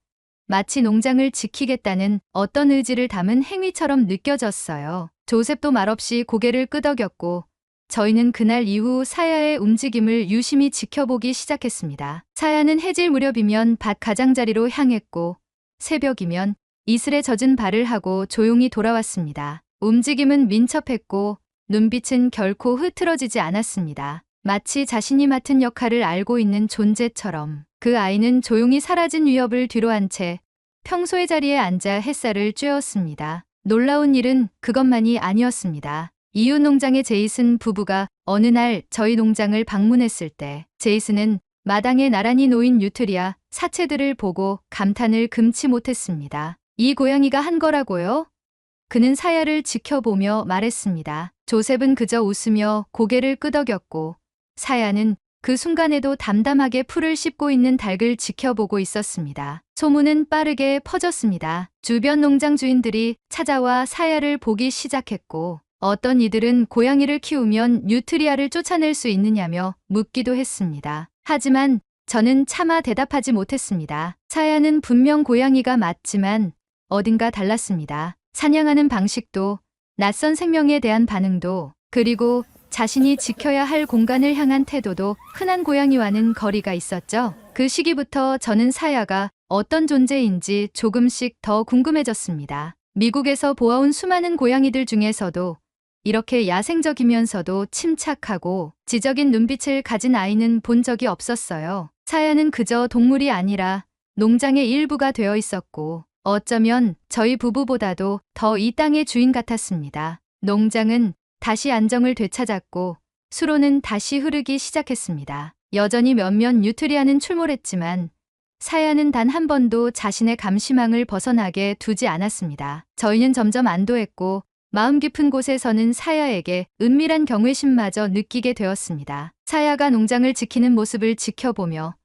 마치 농장을 지키겠다는 어떤 의지를 담은 행위처럼 느껴졌어요. 조셉도 말없이 고개를 끄덕였고 저희는 그날 이후 사야의 움직임을 유심히 지켜보기 시작했습니다. 사야는 해질 무렵이면 밭 가장자리로 향했고 새벽이면 이슬에 젖은 발을 하고 조용히 돌아왔습니다. 움직임은 민첩했고 눈빛은 결코 흐트러지지 않았습니다. 마치 자신이 맡은 역할을 알고 있는 존재처럼. 그 아이는 조용히 사라진 위협을 뒤로한 채 평소의 자리에 앉아 햇살을 쬐었습니다. 놀라운 일은 그것만이 아니었습니다. 이웃 농장의 제이슨 부부가 어느 날 저희 농장을 방문했을 때 제이슨은 마당에 나란히 놓인 뉴트리아 사체들을 보고 감탄을 금치 못했습니다. 이 고양이가 한 거라고요? 그는 사야를 지켜보며 말했습니다. 조셉은 그저 웃으며 고개를 끄덕였고 사야는 그 순간에도 담담하게 풀을 씹고 있는 닭을 지켜보고 있었습니다. 소문은 빠르게 퍼졌습니다. 주변 농장 주인들이 찾아와 사야를 보기 시작했고 어떤 이들은 고양이를 키우면 뉴트리아를 쫓아낼 수 있느냐며 묻기도 했습니다. 하지만 저는 차마 대답하지 못했습니다. 사야는 분명 고양이가 맞지만 어딘가 달랐습니다. 사냥하는 방식도, 낯선 생명에 대한 반응도, 그리고 자신이 지켜야 할 공간을 향한 태도도 흔한 고양이와는 거리가 있었죠. 그 시기부터 저는 사야가 어떤 존재인지 조금씩 더 궁금해졌습니다. 미국에서 보아온 수많은 고양이들 중에서도 이렇게 야생적이면서도 침착하고 지적인 눈빛을 가진 아이는 본 적이 없었어요. 사야는 그저 동물이 아니라 농장의 일부가 되어 있었고 어쩌면 저희 부부보다도 더 이 땅의 주인 같았습니다. 농장은 다시 안정을 되찾았고 수로는 다시 흐르기 시작했습니다. 여전히 몇몇 뉴트리아는 출몰했지만 사야는 단 한 번도 자신의 감시망을 벗어나게 두지 않았습니다. 저희는 점점 안도했고 마음 깊은 곳에서는 사야에게 은밀한 경외심마저 느끼게 되었습니다. 사야가 농장을 지키는 모습을 지켜보며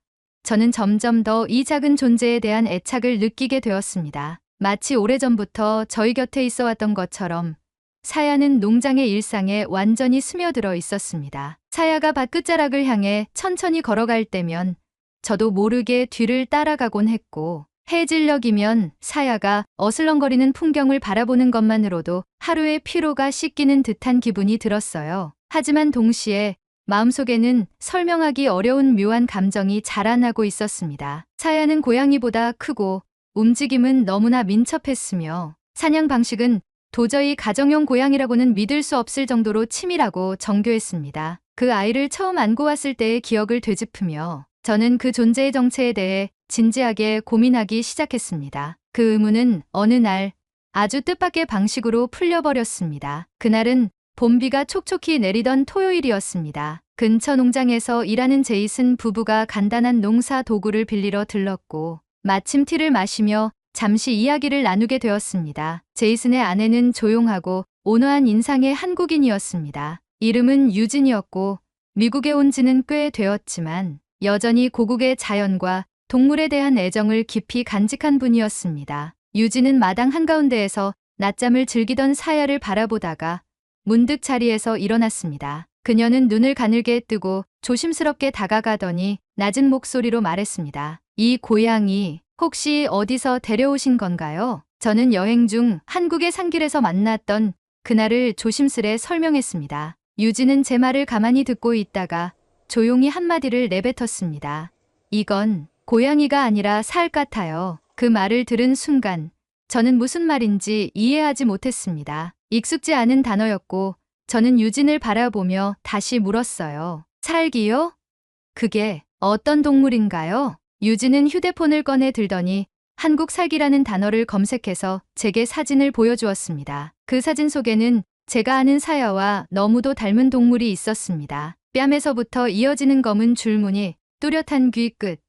저는 점점 더 이 작은 존재에 대한 애착을 느끼게 되었습니다. 마치 오래전부터 저희 곁에 있어 왔던 것처럼 사야는 농장의 일상에 완전히 스며들어 있었습니다. 사야가 밭 끝자락을 향해 천천히 걸어갈 때면 저도 모르게 뒤를 따라가곤 했고 해질녘이면 사야가 어슬렁거리는 풍경을 바라보는 것만으로도 하루의 피로가 씻기는 듯한 기분이 들었어요. 하지만 동시에 마음속에는 설명하기 어려운 묘한 감정이 자라나고 있었습니다. 사야는 고양이보다 크고 움직임은 너무나 민첩했으며 사냥 방식은 도저히 가정용 고양이라고는 믿을 수 없을 정도로 치밀하고 정교했습니다. 그 아이를 처음 안고 왔을 때의 기억을 되짚으며 저는 그 존재의 정체에 대해 진지하게 고민하기 시작했습니다. 그 의문은 어느 날 아주 뜻밖의 방식으로 풀려버렸습니다. 그날은 봄비가 촉촉히 내리던 토요일이었습니다. 근처 농장에서 일하는 제이슨 부부가 간단한 농사 도구를 빌리러 들렀고 마침 티를 마시며 잠시 이야기를 나누게 되었습니다. 제이슨의 아내는 조용하고 온화한 인상의 한국인이었습니다. 이름은 유진이었고 미국에 온 지는 꽤 되었지만 여전히 고국의 자연과 동물에 대한 애정을 깊이 간직한 분이었습니다. 유진은 마당 한가운데에서 낮잠을 즐기던 사야를 바라보다가 문득 자리에서 일어났습니다. 그녀는 눈을 가늘게 뜨고 조심스럽게 다가가더니 낮은 목소리로 말했습니다. 이 고양이 혹시 어디서 데려오신 건가요? 저는 여행 중 한국의 산길에서 만났던 그날을 조심스레 설명했습니다. 유진은 제 말을 가만히 듣고 있다가 조용히 한마디를 내뱉었습니다. 이건 고양이가 아니라 살 같아요. 그 말을 들은 순간 저는 무슨 말인지 이해하지 못했습니다. 익숙지 않은 단어였고 저는 유진을 바라보며 다시 물었어요. 살기요? 그게 어떤 동물인가요? 유진은 휴대폰을 꺼내 들더니 한국 살기라는 단어를 검색해서 제게 사진을 보여주었습니다. 그 사진 속에는 제가 아는 사야와 너무도 닮은 동물이 있었습니다. 뺨에서부터 이어지는 검은 줄무늬, 뚜렷한 귀 끝,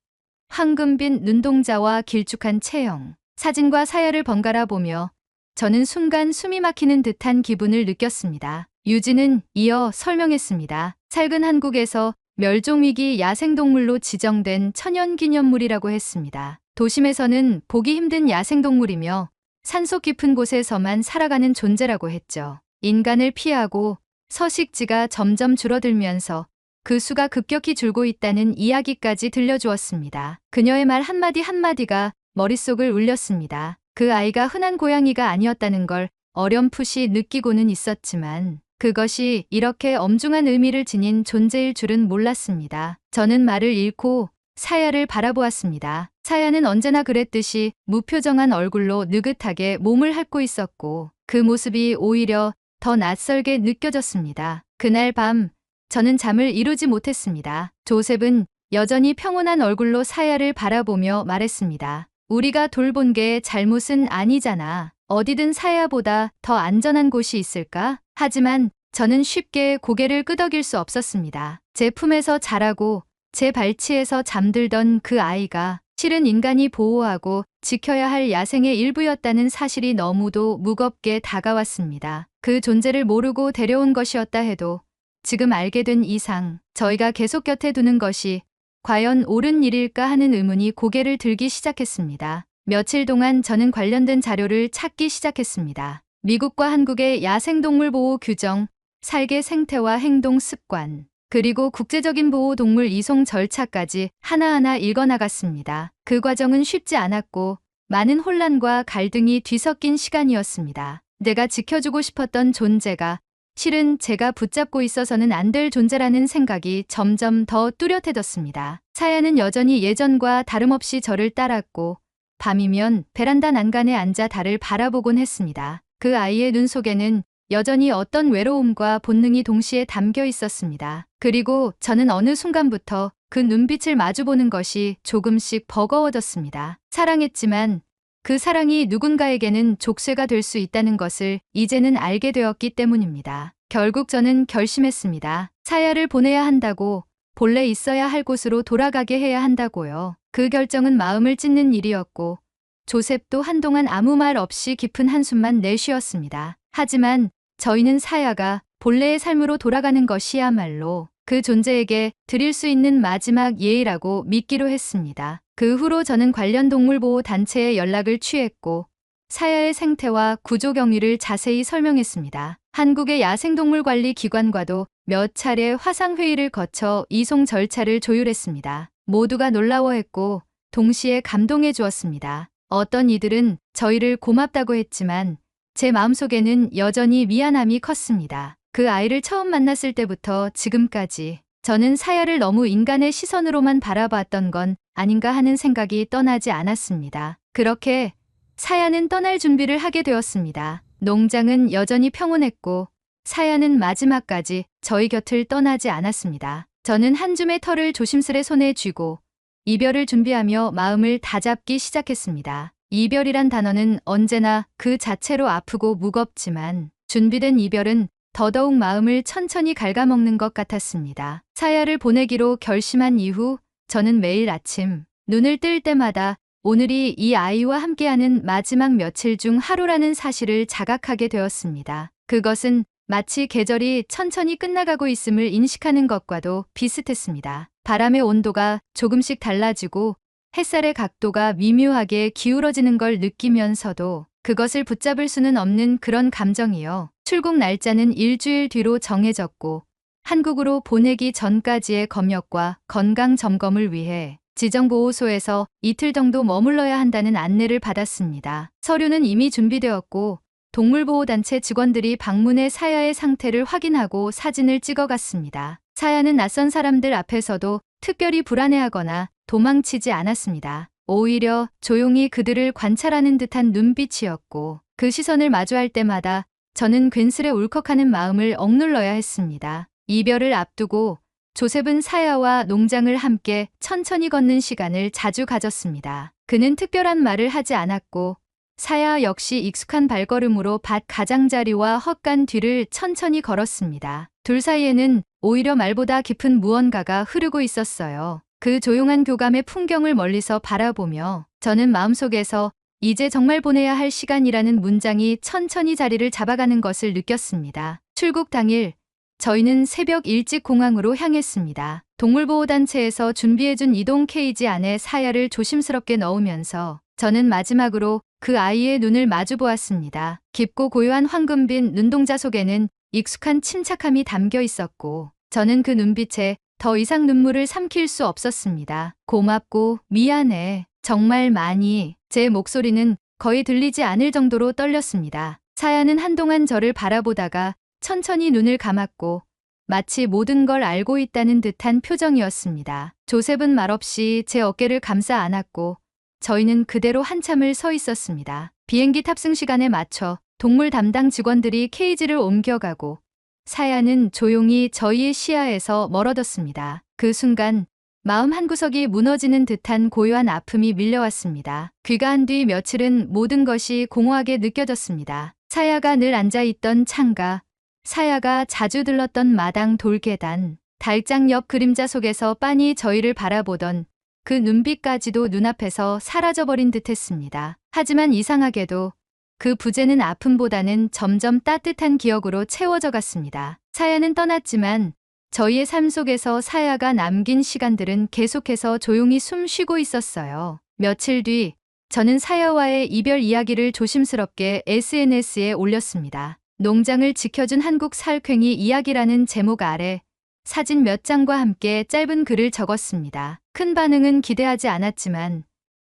황금빛 눈동자와 길쭉한 체형. 사진과 사야를 번갈아 보며 저는 순간 숨이 막히는 듯한 기분을 느꼈습니다. 유진은 이어 설명했습니다. 살근 한국에서 멸종위기 야생동물로 지정된 천연기념물이라고 했습니다. 도심에서는 보기 힘든 야생동물이며 산속 깊은 곳에서만 살아가는 존재라고 했죠. 인간을 피하고 서식지가 점점 줄어들면서 그 수가 급격히 줄고 있다는 이야기까지 들려주었습니다. 그녀의 말 한마디 한마디가 머릿속을 울렸습니다. 그 아이가 흔한 고양이가 아니었다는 걸 어렴풋이 느끼고는 있었지만 그것이 이렇게 엄중한 의미를 지닌 존재일 줄은 몰랐습니다. 저는 말을 잃고 사야를 바라보았습니다. 사야는 언제나 그랬듯이 무표정한 얼굴로 느긋하게 몸을 핥고 있었고 그 모습이 오히려 더 낯설게 느껴졌습니다. 그날 밤 저는 잠을 이루지 못했습니다. 조셉은 여전히 평온한 얼굴로 사야를 바라보며 말했습니다. 우리가 돌본 게 잘못은 아니잖아. 어디든 사야보다 더 안전한 곳이 있을까? 하지만 저는 쉽게 고개를 끄덕일 수 없었습니다. 제 품에서 자라고 제 발치에서 잠들던 그 아이가 실은 인간이 보호하고 지켜야 할 야생의 일부였다는 사실이 너무도 무겁게 다가왔습니다. 그 존재를 모르고 데려온 것이었다 해도 지금 알게 된 이상 저희가 계속 곁에 두는 것이 과연 옳은 일일까 하는 의문이 고개를 들기 시작했습니다. 며칠 동안 저는 관련된 자료를 찾기 시작했습니다. 미국과 한국의 야생동물 보호 규정, 살개 생태와 행동 습관, 그리고 국제적인 보호동물 이송 절차까지 하나하나 읽어나갔습니다. 그 과정은 쉽지 않았고 많은 혼란과 갈등이 뒤섞인 시간이었습니다. 내가 지켜주고 싶었던 존재가 실은 제가 붙잡고 있어서는 안 될 존재라는 생각이 점점 더 뚜렷해졌습니다. 사야는 여전히 예전과 다름없이 저를 따랐고 밤이면 베란다 난간에 앉아 달을 바라보곤 했습니다. 그 아이의 눈 속에는 여전히 어떤 외로움과 본능이 동시에 담겨 있었습니다. 그리고 저는 어느 순간부터 그 눈빛을 마주보는 것이 조금씩 버거워졌습니다. 사랑했지만 그 사랑이 누군가에게는 족쇄가 될 수 있다는 것을 이제는 알게 되었기 때문입니다. 결국 저는 결심했습니다. 사야를 보내야 한다고, 본래 있어야 할 곳으로 돌아가게 해야 한다고요. 그 결정은 마음을 찢는 일이었고 조셉도 한동안 아무 말 없이 깊은 한숨만 내쉬었습니다. 하지만 저희는 사야가 본래의 삶으로 돌아가는 것이야말로 그 존재에게 드릴 수 있는 마지막 예의라고 믿기로 했습니다. 그 후로 저는 관련 동물보호 단체에 연락을 취했고 사야의 생태와 구조 경위를 자세히 설명했습니다. 한국의 야생동물관리기관과도 몇 차례 화상회의를 거쳐 이송 절차를 조율했습니다. 모두가 놀라워했고 동시에 감동해 주었습니다. 어떤 이들은 저희를 고맙다고 했지만 제 마음속에는 여전히 미안함이 컸습니다. 그 아이를 처음 만났을 때부터 지금까지 저는 사야를 너무 인간의 시선으로만 바라봤던 건 아닌가 하는 생각이 떠나지 않았습니다. 그렇게 사야는 떠날 준비를 하게 되었습니다. 농장은 여전히 평온했고 사야는 마지막까지 저희 곁을 떠나지 않았습니다. 저는 한 줌의 털을 조심스레 손에 쥐고 이별을 준비하며 마음을 다잡기 시작했습니다. 이별이란 단어는 언제나 그 자체로 아프고 무겁지만 준비된 이별은 더더욱 마음을 천천히 갉아먹는 것 같았습니다. 사야를 보내기로 결심한 이후 저는 매일 아침 눈을 뜰 때마다 오늘이 이 아이와 함께하는 마지막 며칠 중 하루라는 사실을 자각하게 되었습니다. 그것은 마치 계절이 천천히 끝나가고 있음을 인식하는 것과도 비슷했습니다. 바람의 온도가 조금씩 달라지고 햇살의 각도가 미묘하게 기울어지는 걸 느끼면서도 그것을 붙잡을 수는 없는 그런 감정이요. 출국 날짜는 일주일 뒤로 정해졌고 한국으로 보내기 전까지의 검역과 건강 점검을 위해 지정보호소에서 이틀 정도 머물러야 한다는 안내를 받았습니다. 서류는 이미 준비되었고 동물보호단체 직원들이 방문해 사야의 상태를 확인하고 사진을 찍어갔습니다. 사야는 낯선 사람들 앞에서도 특별히 불안해하거나 도망치지 않았습니다. 오히려 조용히 그들을 관찰하는 듯한 눈빛이었고 그 시선을 마주할 때마다 저는 괜스레 울컥하는 마음을 억눌러야 했습니다. 이별을 앞두고 조셉은 사야와 농장을 함께 천천히 걷는 시간을 자주 가졌습니다. 그는 특별한 말을 하지 않았고 사야 역시 익숙한 발걸음으로 밭 가장자리와 헛간 뒤를 천천히 걸었습니다. 둘 사이에는 오히려 말보다 깊은 무언가가 흐르고 있었어요. 그 조용한 교감의 풍경을 멀리서 바라보며 저는 마음속에서 이제 정말 보내야 할 시간이라는 문장이 천천히 자리를 잡아가는 것을 느꼈습니다. 출국 당일 저희는 새벽 일찍 공항으로 향했습니다. 동물보호단체에서 준비해준 이동 케이지 안에 사야를 조심스럽게 넣으면서 저는 마지막으로 그 아이의 눈을 마주 보았습니다. 깊고 고요한 황금빛 눈동자 속에는 익숙한 침착함이 담겨 있었고 저는 그 눈빛에 더 이상 눈물을 삼킬 수 없었습니다. 고맙고 미안해. 정말 많이. 제 목소리는 거의 들리지 않을 정도로 떨렸습니다. 사야는 한동안 저를 바라보다가 천천히 눈을 감았고 마치 모든 걸 알고 있다는 듯한 표정이었습니다. 조셉은 말없이 제 어깨를 감싸 안았고 저희는 그대로 한참을 서 있었습니다. 비행기 탑승 시간에 맞춰 동물 담당 직원들이 케이지를 옮겨가고 사야는 조용히 저희의 시야에서 멀어졌습니다. 그 순간 마음 한구석이 무너지는 듯한 고요한 아픔이 밀려왔습니다. 귀가한 뒤 며칠은 모든 것이 공허하게 느껴졌습니다. 사야가 늘 앉아있던 창가, 사야가 자주 들렀던 마당 돌계단, 달장 옆 그림자 속에서 빤히 저희를 바라보던 그 눈빛까지도 눈앞에서 사라져버린 듯했습니다. 하지만 이상하게도 그 부재는 아픔보다는 점점 따뜻한 기억으로 채워져 갔습니다. 사야는 떠났지만 저희의 삶 속에서 사야가 남긴 시간들은 계속해서 조용히 숨 쉬고 있었어요. 며칠 뒤 저는 사야와의 이별 이야기를 조심스럽게 SNS에 올렸습니다. 농장을 지켜준 한국 살쾡이 이야기라는 제목 아래 사진 몇 장과 함께 짧은 글을 적었습니다. 큰 반응은 기대하지 않았지만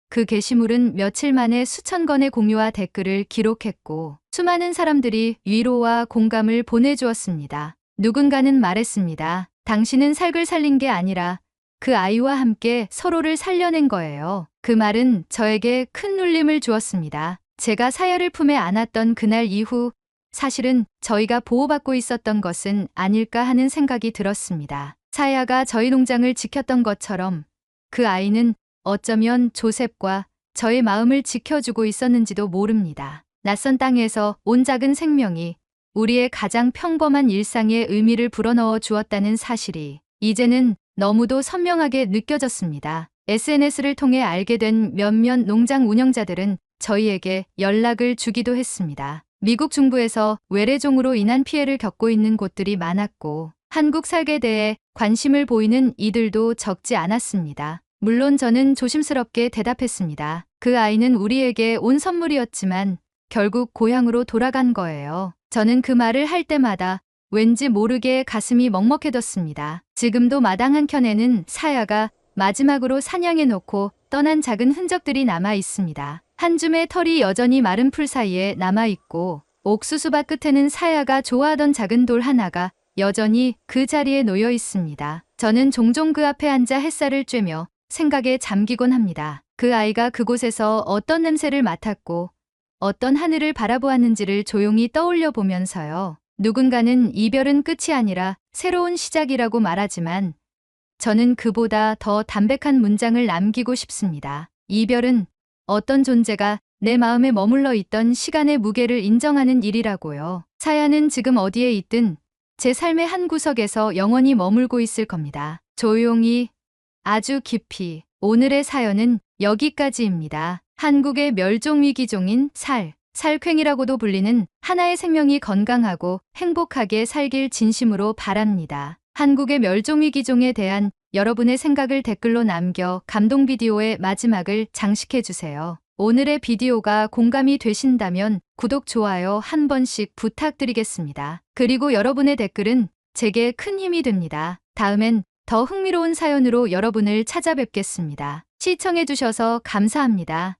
그 게시물은 며칠 만에 수천 건의 공유와 댓글을 기록했고 수많은 사람들이 위로와 공감을 보내주었습니다. 누군가는 말했습니다. 당신은 살을 살린 게 아니라 그 아이와 함께 서로를 살려낸 거예요. 그 말은 저에게 큰 울림을 주었습니다. 제가 사야를 품에 안았던 그날 이후 사실은 저희가 보호받고 있었던 것은 아닐까 하는 생각이 들었습니다. 사야가 저희 농장을 지켰던 것처럼 그 아이는 어쩌면 조셉과 저의 마음을 지켜주고 있었는지도 모릅니다. 낯선 땅에서 온 작은 생명이 우리의 가장 평범한 일상에 의미를 불어넣어 주었다는 사실이 이제는 너무도 선명하게 느껴졌습니다. SNS를 통해 알게 된 몇몇 농장 운영자들은 저희에게 연락을 주기도 했습니다. 미국 중부에서 외래종으로 인한 피해를 겪고 있는 곳들이 많았고 한국 살게 대해 관심을 보이는 이들도 적지 않았습니다. 물론 저는 조심스럽게 대답했습니다. 그 아이는 우리에게 온 선물이었지만 결국 고향으로 돌아간 거예요. 저는 그 말을 할 때마다 왠지 모르게 가슴이 먹먹해졌습니다. 지금도 마당 한켠에는 사야가 마지막으로 사냥해 놓고 떠난 작은 흔적들이 남아 있습니다. 한 줌의 털이 여전히 마른 풀 사이에 남아있고 옥수수밭 끝에는 사야가 좋아하던 작은 돌 하나가 여전히 그 자리에 놓여 있습니다. 저는 종종 그 앞에 앉아 햇살을 쬐며 생각에 잠기곤 합니다. 그 아이가 그곳에서 어떤 냄새를 맡았고 어떤 하늘을 바라보았는지를 조용히 떠올려 보면서요. 누군가는 이별은 끝이 아니라 새로운 시작이라고 말하지만 저는 그보다 더 담백한 문장을 남기고 싶습니다. 이별은 어떤 존재가 내 마음에 머물러 있던 시간의 무게를 인정하는 일이라고요. 사야는 지금 어디에 있든 제 삶의 한 구석에서 영원히 머물고 있을 겁니다. 조용히, 아주 깊이. 오늘의 사연은 여기까지입니다. 한국의 멸종위기종인 살쾡이라고도 불리는 하나의 생명이 건강하고 행복하게 살길 진심으로 바랍니다. 한국의 멸종위기종에 대한 여러분의 생각을 댓글로 남겨 감동 비디오의 마지막을 장식해주세요. 오늘의 비디오가 공감이 되신다면 구독, 좋아요 한 번씩 부탁드리겠습니다. 그리고 여러분의 댓글은 제게 큰 힘이 됩니다. 다음엔 더 흥미로운 사연으로 여러분을 찾아뵙겠습니다. 시청해주셔서 감사합니다.